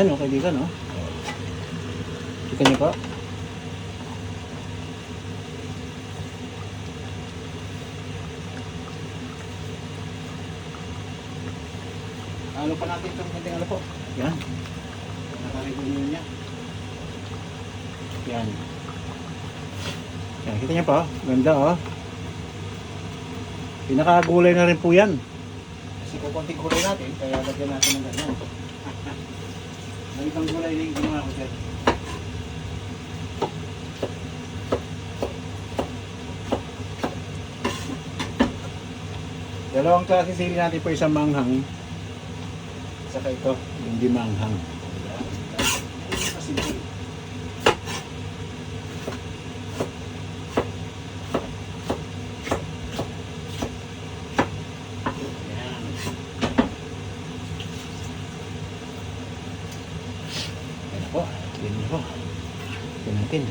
Ano, kaibigan, no? Kita niyo po? Ano pa natin itong kunting ano po? Yan. Nakaregulo niya. Yan. Yan, kita niyo po? Ganda, oh. Pinakagulay na rin po yan. Kasi kung konting gulay natin, kaya lagyan natin ng ganyan. Ganitong gulay na yung ginawa ko, sir. Dalawang klase sili natin po, isang manghang. Saka ito, hindi manghang. Simple. Yan. Yan po. Yan po. Yan natin.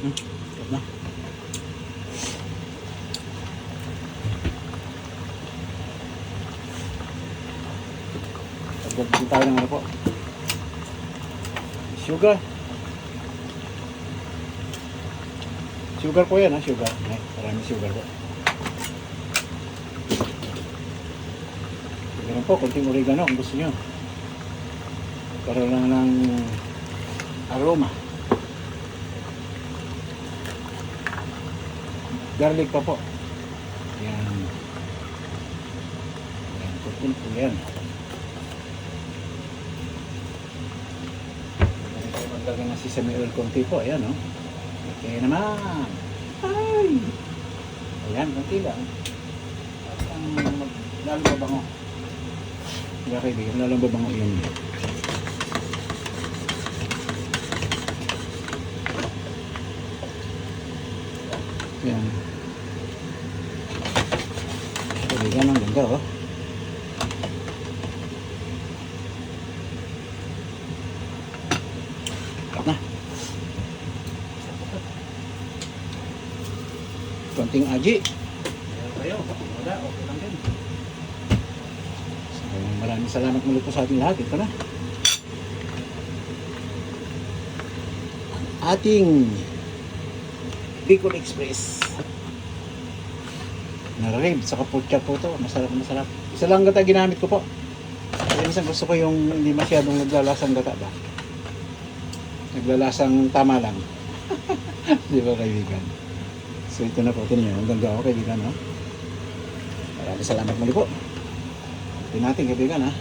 Yan na. Pagdating tayo ng ano po. Sugar. Sugar po yan, ha? Sugar. Maraming sugar po. Ganun po, konting oregano kung gusto nyo. Para lang ng aroma. Garlic pa po. Yan. Yan, konting po yan. Lagyan na sesame oil konti po. Ayan, no? Okay naman. Ay! Ayan, konti lang. At ang lalong babango. Kaya kaibigan, lalong babango yun. Ayan. Kaibigan, ang ganda, oh. Na. Konting aji. Wala, okay lang din. So, maraming salamat muli po sa ating lahat. Ito na. Ang ating Bicol Express. Na-rib sa kaputya po ito. Masarap, masarap. Isa lang gata ginamit ko po. Kasi minsan gusto ko yung hindi masyadong naglalasang gata ba. Naglalasang tama lang. Di ba, kaibigan? So ito na po, tingnan nyo. Ang ganda ako, kaibigan, no? Maraming salamat muli po. Ito natin, kaibigan, ha?